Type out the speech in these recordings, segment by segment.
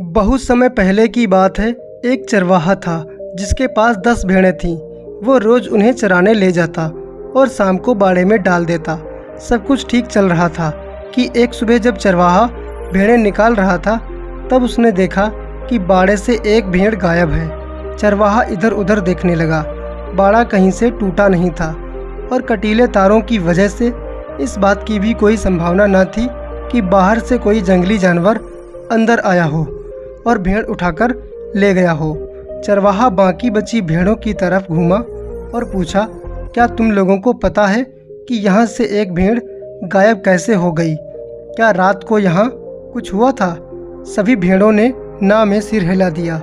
बहुत समय पहले की बात है। एक चरवाहा था जिसके पास 10 भेड़ें थीं। वो रोज़ उन्हें चराने ले जाता और शाम को बाड़े में डाल देता। सब कुछ ठीक चल रहा था कि एक सुबह जब चरवाहा भेड़ें निकाल रहा था तब उसने देखा कि बाड़े से एक भेड़ गायब है। चरवाहा इधर उधर देखने लगा। बाड़ा कहीं से टूटा नहीं था और कटीले तारों की वजह से इस बात की भी कोई संभावना न थी कि बाहर से कोई जंगली जानवर अंदर आया हो और भेड़ उठाकर ले गया हो। चरवाहा बाकी बची भेड़ों की तरफ घूमा और पूछा, क्या तुम लोगों को पता है कि यहाँ से एक भेड़ गायब कैसे हो गई? क्या रात को यहाँ कुछ हुआ था? सभी भेड़ों ने ना में सिर हिला दिया।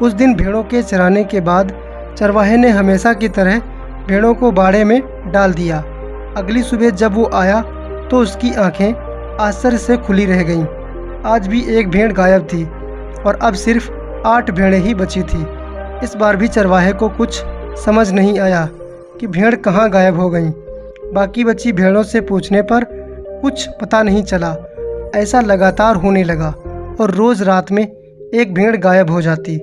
उस दिन भेड़ों के चराने के बाद चरवाहे ने हमेशा की तरह भेड़ों को बाड़े में डाल दिया। अगली सुबह जब वो आया तो उसकी आंखें आश्चर्य से खुली रह गईं। आज भी एक भेड़ गायब थी और अब सिर्फ 8 भेड़ें ही बची थी। इस बार भी चरवाहे को कुछ समझ नहीं आया कि भेड़ कहाँ गायब हो गईं। बाकी बची भेड़ों से पूछने पर कुछ पता नहीं चला। ऐसा लगातार होने लगा और रोज़ रात में एक भेड़ गायब हो जाती।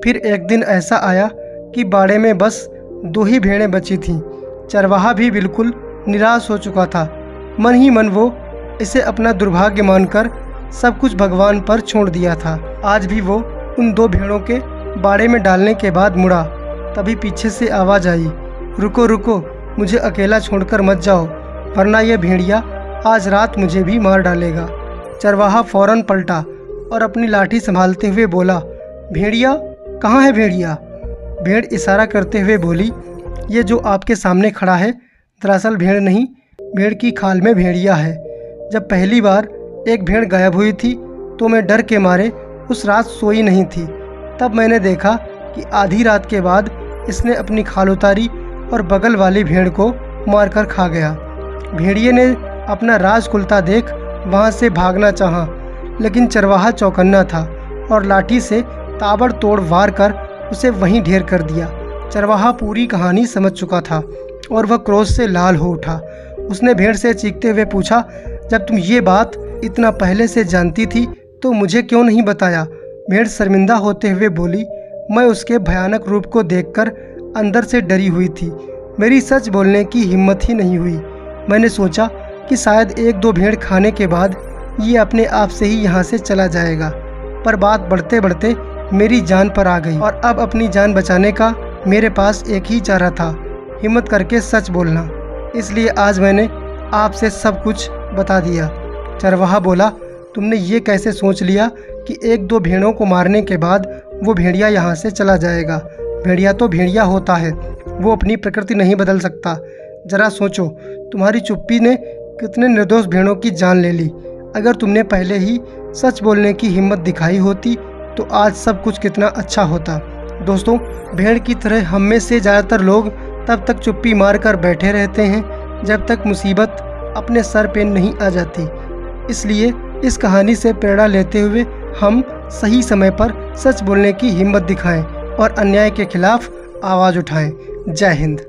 फिर एक दिन ऐसा आया कि बाड़े में बस 2 ही भेड़ें बची थीं। चरवाहा भी बिल्कुल निराश हो चुका था। मन ही मन वो इसे अपना दुर्भाग्य मानकर सब कुछ भगवान पर छोड़ दिया था। आज भी वो उन 2 भेड़ों के बाड़े में डालने के बाद मुड़ा, तभी पीछे से आवाज़ आई, रुको रुको, मुझे अकेला छोड़कर मत जाओ, वरना यह भेड़िया आज रात मुझे भी मार डालेगा। चरवाहा फौरन पलटा और अपनी लाठी संभालते हुए बोला, भेड़िया कहाँ है भेड़िया? भेड़ इशारा करते हुए बोली, ये जो आपके सामने खड़ा है दरअसल भेड़ नहीं, भेड़ की खाल में भेड़िया है। जब पहली बार एक भेड़ गायब हुई थी तो मैं डर के मारे उस रात सोई नहीं थी। तब मैंने देखा कि आधी रात के बाद इसने अपनी खाल उतारी और बगल वाली भेड़ को मारकर खा गया। भेड़िए ने अपना राज खुलता देख वहाँ से भागना चाहा, लेकिन चरवाहा चौकन्ना था और लाठी से ताबड़तोड़ वार कर उसे वहीं ढेर कर दिया। चरवाहा पूरी कहानी समझ चुका था और वह क्रोध से लाल हो उठा। उसने भेड़ से चीखते हुए पूछा, जब तुम ये बात इतना पहले से जानती थी तो मुझे क्यों नहीं बताया? भेड़ शर्मिंदा होते हुए बोली, मैं उसके भयानक रूप को देखकर अंदर से डरी हुई थी। मेरी सच बोलने की हिम्मत ही नहीं हुई। मैंने सोचा कि शायद 1-2 भेड़ खाने के बाद ये अपने आप से ही यहाँ से चला जाएगा, पर बात बढ़ते बढ़ते मेरी जान पर आ गई और अब अपनी जान बचाने का मेरे पास एक ही चारा था, हिम्मत करके सच बोलना। इसलिए आज मैंने आपसे सब कुछ बता दिया। चरवाहा बोला, तुमने ये कैसे सोच लिया कि 1-2 भेड़ों को मारने के बाद वो भेड़िया यहाँ से चला जाएगा? भेड़िया तो भेड़िया होता है, वो अपनी प्रकृति नहीं बदल सकता। ज़रा सोचो, तुम्हारी चुप्पी ने कितने निर्दोष भेड़ों की जान ले ली। अगर तुमने पहले ही सच बोलने की हिम्मत दिखाई होती तो आज सब कुछ कितना अच्छा होता। दोस्तों, भेड़ की तरह हम में से ज़्यादातर लोग तब तक चुप्पी मार कर बैठे रहते हैं जब तक मुसीबत अपने सर पे नहीं आ जाती। इसलिए इस कहानी से प्रेरणा लेते हुए हम सही समय पर सच बोलने की हिम्मत दिखाएं और अन्याय के खिलाफ आवाज़ उठाएं। जय हिंद।